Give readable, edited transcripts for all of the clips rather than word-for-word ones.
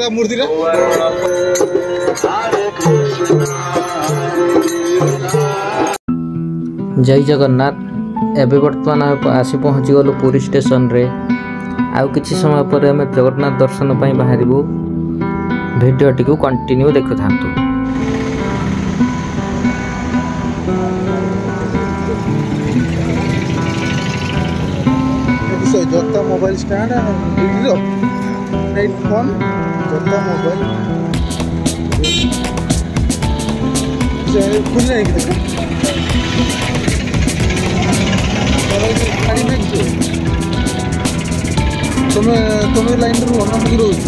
मूर्ति जय जगन्नाथ। एबे बर्तमान आसी पहुँची गलु पुरी स्टेशन रे। आउ किछि समय पर आम जगन्नाथ दर्शन पाई बाहरिबु। भिडियोटी को कंटिन्यू देखु थांतु। जोता mobile stand video night phone जोता मोबाइल खुल नहीं कि देखो तुम्हें लाइन रू हम मुझे रोज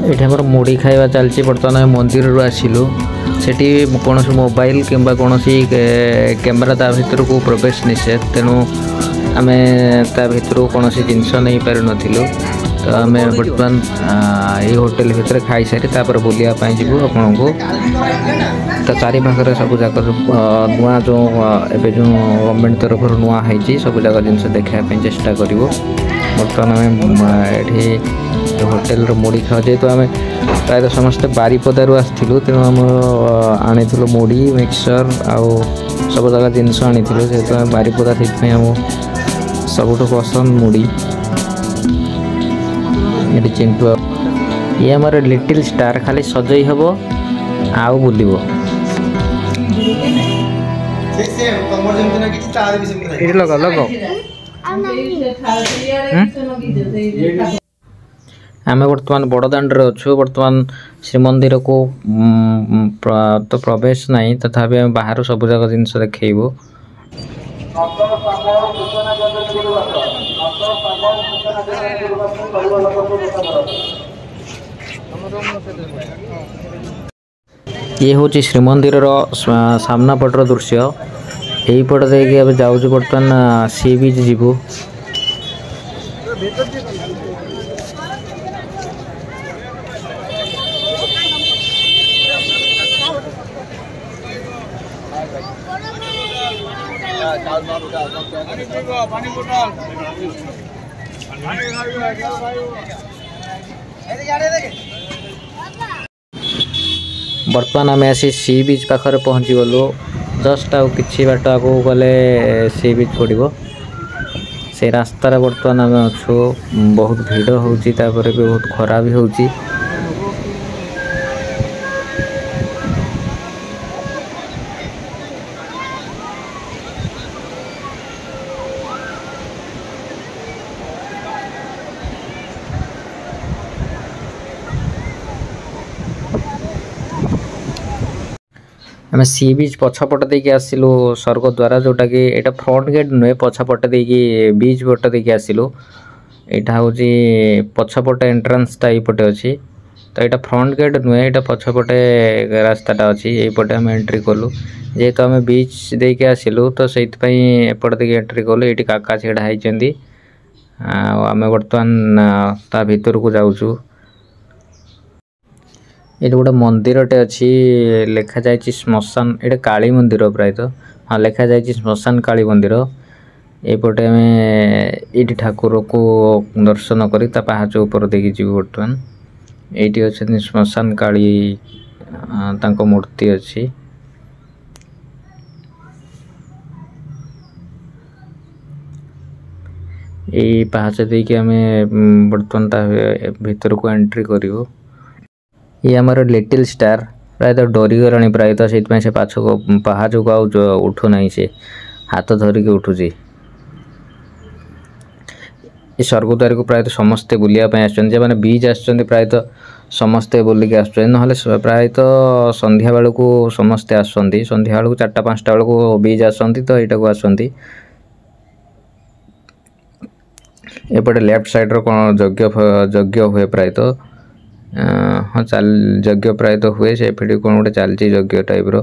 ये आम मुड़ी खाଇବା चलती। बर्तमान मंदिर रू आसिलु सेठी कौन मोबाइल किंबा कौन कैमेरा ता भीतर को प्रवेश निषेध। तेणु आम ता भीतर कौन जिनस नहीं पार नथिलु। तो आम बर्तमान ये होटेल भितर खाई सारी तापर बुलिया जीवु आपन को। तो चारि पाखरे सब जाक नुआ जो एबे जो गवर्नमेंट तरफ नुआ है सब जाक जिनस देखा चेष्टा करूँ। बर्तमान ये होटेल मुड़ी खाओ जेहेतु आम प्राय समस्ते बारिपदारू आसलु। तेणु आम आनी मुड़ी मिक्सचर आउ सब जगह जिनस आनी जेहेतु आम बारिपदा से आम सबुठ पसंद मुड़ी। ये चिंटू ये आमर लिटिल स्टार खाली सजई हम आउ बुल लग लग आम बर्तमान बड़दाण्ड अच्छु। बर्तमान श्रीमंदिर को तो प्रवेश नहीं तथापि आम बाहर सब जगह जिनस देखु। ये हूँ श्रीमंदिर सामना पटर दृश्य। यही पट देखिए जाऊँ बर्तमान सी बीच जीवु। बर्तमान आम आसी सी बीच पाखरे पहुँची गलु। जस्ट आउ कि बाट आगे गले सी बीच पड़ो से रास्तार। बर्तमान आम अच्छु बहुत भिड़ होची तापर भी बहुत खरा भी होची। आम सी बीच पछपट देकी आसिलु स्वर्ग द्वारा जोटा कि एटा फ्रंट गेट नुहे पछपट देकी बीच पट देकी आसिलु। एटा होची पछपट एंट्रेंस टा पटे अछि। तो एटा फ्रंट गेट नुहे एटा पछपटे रास्ताटा अछि। एई पटे हम एंट्री कलु जेहेतु आम बीच देकी आसिलु तो सेति पई एपट देकी एंट्री कलु। एटी काका छेड़ा हाइचंदी आम बर्तमान ता भीतर को जाउछु। ये गोटे मंदिरटे अच्छी लिखा जाए श्मशान। ये काली मंदिर प्राय तो हाँ लिखा जाए श्मशान काली मंदिर। यपटे आम ये ठाकुर को दर्शन करी पहाच ऊपर देखी जी। बर्तमान ये अच्छे श्मशान काली तांको मूर्ति अच्छी। ये पहाच देकी आम बर्तमान भीतर को एंट्री करूँ। ये आमर लिटिल स्टार प्राय तो डरी गलानी प्राय तो से पाछ को पहाच को उठू ना से हाथ धरिकी उठुची। ये स्वर्गद्वार को प्राय तो समस्ते बुलिया मैंने बीच आसुँच प्राय तो समस्ते बुलिकी आस प्राय तो संध्या बेलू को समस्ते आसती। संध्या बेलू 4-5टा बेलू को बीच आसती तो यहाँ को आसती। एपटे लेफ्ट साइड कौन यज्ञ हुए प्राय तो हाँ चल यज्ञ प्राय तो हुए से कौन गोटे चलती यज्ञ टाइप रो।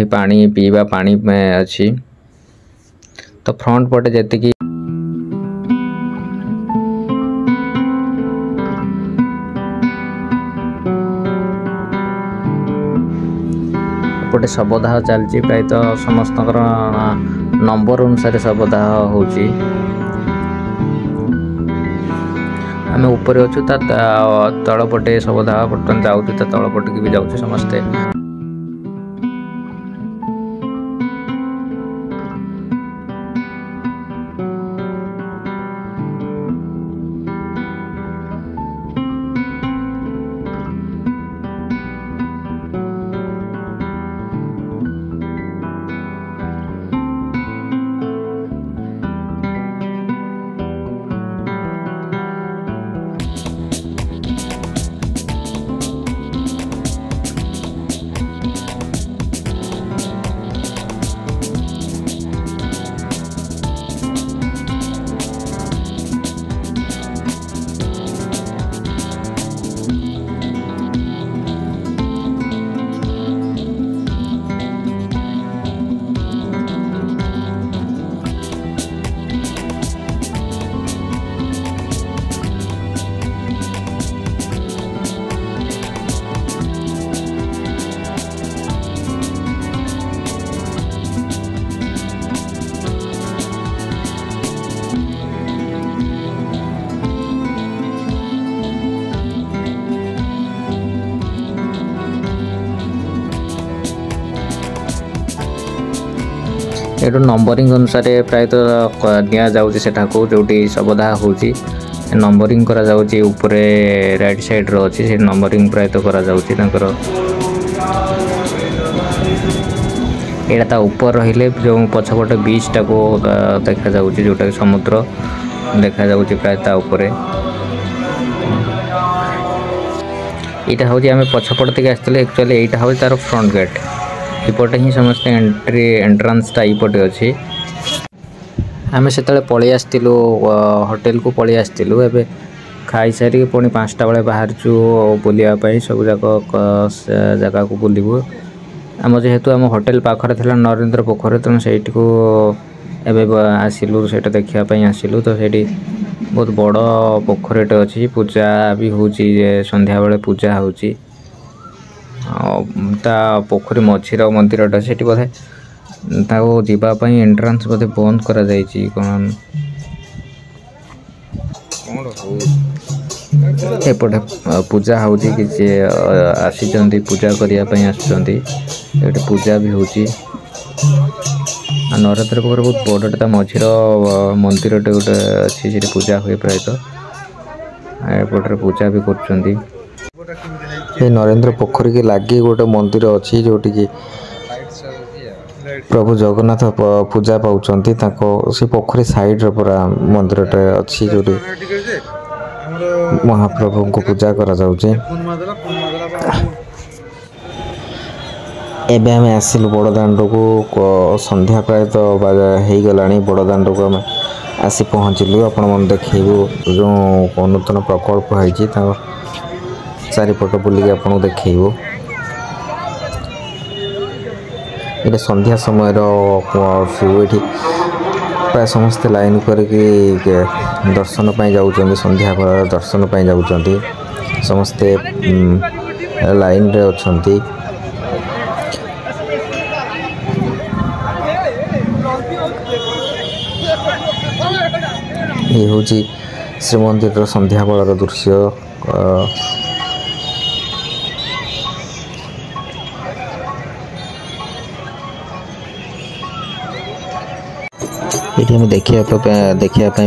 पानी पीवा पानी अच्छी। तो फ्रंट पटे जी शबदाह चलती प्राय समस्त नंबर अनुसार शबदाह हो आम ऊपर अच्छु तलपटे शबदाह बर्तमान जाऊँ तलपटे की भी जाऊँ समस्ते ये नंबरिंग अनुसार प्रायतः निया जाउची सेटा को जोटी शबदाह होची नंबरिंग करा जाउची ऊपर राइट साइड रो अछि से नंबरिंग प्रायतः करा जाउची तांकर एटा ता ऊपर रहिले जो पछपटे बीच टा को देखा जाउची जोटा समुद्र देखा जाउची प्रायतः ऊपर एटा होची हमें पछपट तक आस्तले एक्चुअली एटा होची तार फ्रंट गेट इपटे ही समस्त एंट्रांस टा इपटे अच्छी आम से पलि आसलु होटेल को पलि आसलु एवं खाई सारी पुणी 5टा बेले बाहर बुलायापाई सब जाक जगह को बुलू आम जेहेतु आम होटेल पाखरे था नरेंद्र पोखर तेणु से आसिलु से देखापी आसिलु तो से बहुत बड़ पोखरटे अच्छी पूजा भी हो संध्या बेले पूजा हो पोखरी मझीर मंदिरटा से बोधे जावाई एंट्रांस बोधे बंद करा कौन एपटे पूजा हो आसी पूजा करने आसुँच पूजा भी हो नरेंद्र पोखर बहुत बड़टा मझीर मंदिरटे गोटे अच्छी पूजा हुए प्रायतः एपटे पूजा भी कर नरेंद्र पोखरी के लगे गोटे मंदिर अच्छी जोटि की प्रभु जगन्नाथ पूजा पाउछंती से पोखरी साइड रे पूरा मंदिरटे अच्छी जोटि महाप्रभु को पूजा करा जाउछे एबे हमें आसिलु बड़दाण्ड को संध्या प्रायतः हो गलानी बड़दाण्ड को हमें आसी पहुँचलु आपण मन देखिबु जो नूतन प्रकल्प होइछि चारिपट बुलिक आपको देखो ये संध्या समय ये प्राय समस्ते लाइन करके दर्शन पाई जाऊँ संध्या दर्शन पाई जाऊँ समस्ते लाइन रे अच्छी ये हूँ श्रीमंदिर संध्या बेलर दृश्य ये देखा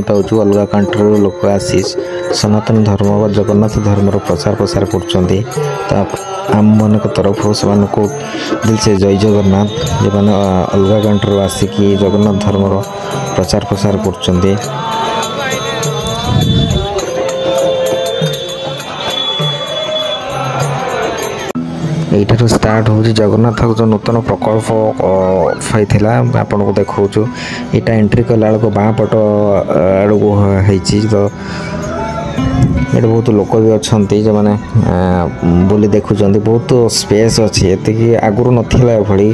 पाऊँ अलग कंट्री लोक आसी सनातन धर्म व जगन्नाथ धर्म प्रचार प्रसार करम मान तरफ से दिल से जय जगन्नाथ जो मैंने अलग कंट्री आसिक जगन्नाथ धर्म प्रचार प्रसार कर यू स्टार्ट हो जगन्नाथ जो नूतन प्रकल्प होता आपन को देखा यहाँ एंट्री कला बाँ पट आड़ को तो ये बहुत लोक भी अच्छा जो मैंने बुली देखुं बहुत स्पेस अच्छी ये आगुरी नाला भली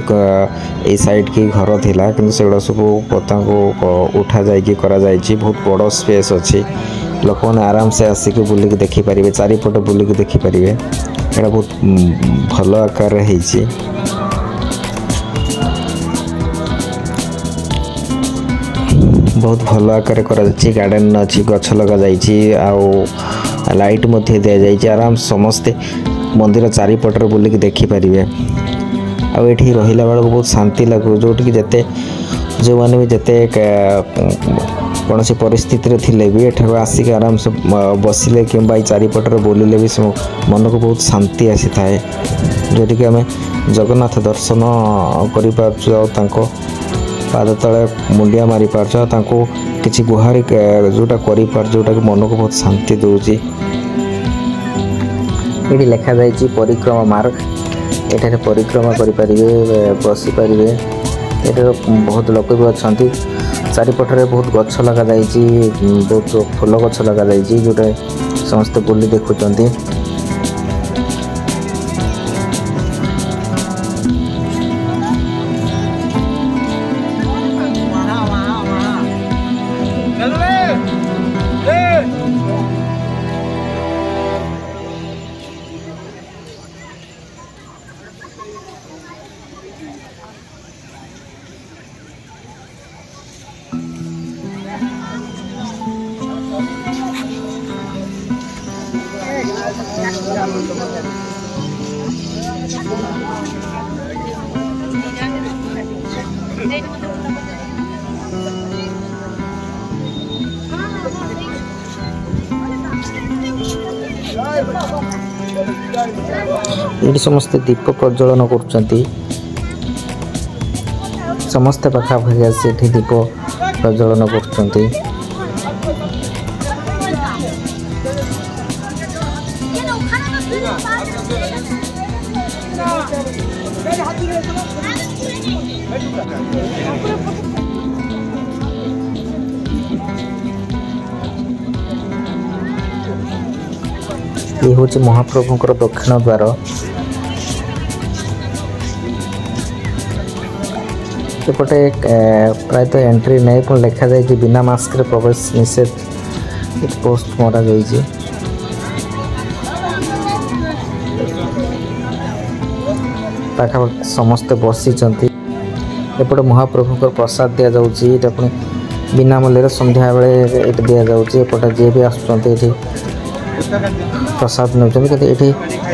ये साइड की घर थिला कि सेगुड़ा सब उठा जाइए बहुत बड़ स्पेस अच्छी लोक मैंने आराम से आसिक बुलिक देखिपारे चारिपट बुलिक देखिपारे यहाँ बहुत भल आकार बहुत भल आकार गार्डन अच्छी गछ लग लाइट दि आराम समस्ते मंदिर चारिपटर बुलिक देखिपारे आठी रहा बेलू बहुत शांति लगू जो जिते जो मैंने भी जिते कौन सी परिस्थिति थे भी एठार आसिक आराम से बसिले कि चारिपटर बुलिले भी मन को बहुत शांति आसी थाए जोटि आम जगन्नाथ दर्शन कर पाद तले मुंडिया मारी पार्छ किसी गुहारी जोटा जोटा कि मन को बहुत शांति दूची। ये लिखा जाइए परिक्रमा मार्ग एठारे परिक्रमा करें बसीपर ये बहुत लोक भी अच्छा चारिपटे बहुत गछ लग बहुत फूल गछ लग जोटा समस्ते बुली देखुंत। ये समस्ते दीप प्रज्वलन कर समस्ते पाखापाखि आसी दीप प्रज्वलन कर ये हूँ महाप्रभुंकर दक्षिण द्वार एपटे प्रायतः एंट्री नहीं पुणी लिखा जाए बिना मास्क रे प्रवेश निषेध एक पोस्ट मरा जाइए। पाखापाखि समस्ते बसी एपटे महाप्रभुंकर प्रसाद दि जाऊँगी पुणी बिना मूल्य संध्या बेले ये दि जाऊँगी एपटे जी भी आसुँच प्रसाद नौ कि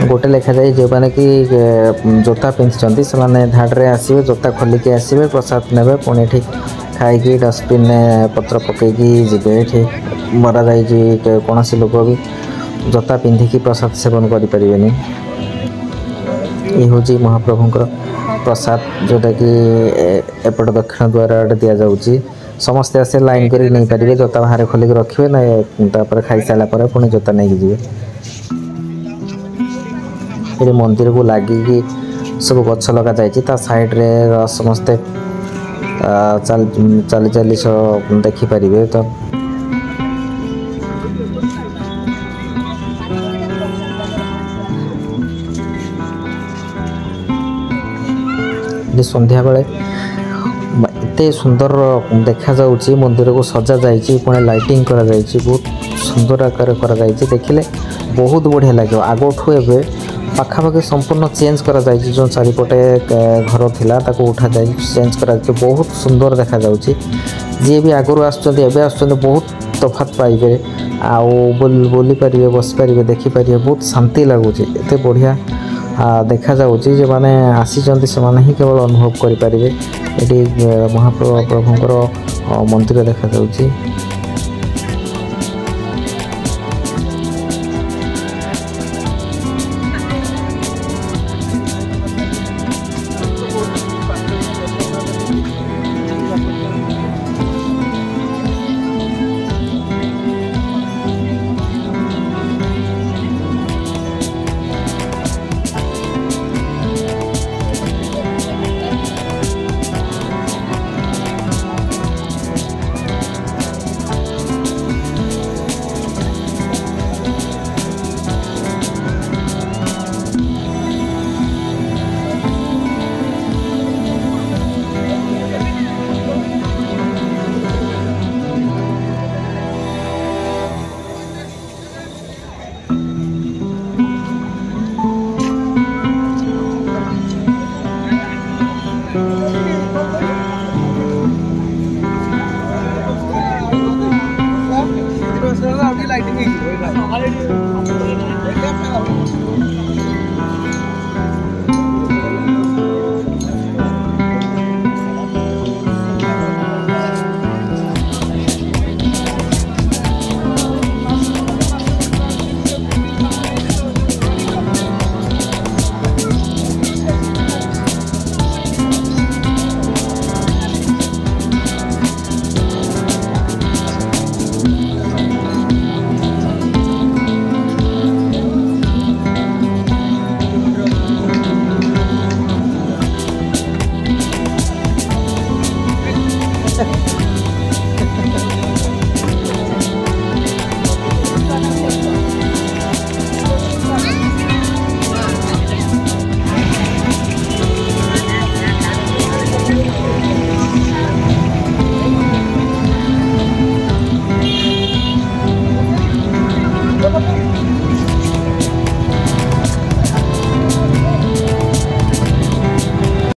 गोटे लिखा जाए जो मैंने कि जोता पिंधि से धाड़े आसवे जोता खोलिकी आसवे प्रसाद ने पुणी खाई डस्टबिन पत्र पकईकी जी ये मरा जाए कौन सी लोक भी जोता पिंधिकी प्रसाद सेवन करें। ये हूँ महाप्रभुंकर प्रसाद जोटा कि एपट दक्षिण द्वार दि जाऊँगी समस्ते आसे लाइन कर नहीं पारे जोता बाहर खोलिक रखिए ना खाई सारापर पुणी जोता नहीं जी ये मंदिर को लगिकी सब गछ लग जाए साइड्रे समस्ते चली चली देखिपारे तो संध्या बेले एते सुंदर देखा जाउची मंदिर को सजा जाइए पुणे लाइटिंग करा जाइए बहुत सुंदर आकार करा जाइए देखिले बहुत बढ़िया लगे आगठू एवं पाखापाखि संपूर्ण चेंज करा जाइए जो चारिपटे घर थिला ताको उठा जाए चेंज करा बहुत सुंदर देखा जाउची जी भी आगु आसुँच बहुत तफात पाइबे आउ बोली पारे बस पारे देखिपारे बहुत शांति लगुच एत बढ़िया देखा जाउची जो माने आसीचंती से माने ही केवल अनुभव करि पारिबे। एटी महाप्रभुंकर मंदिर देखा जाउची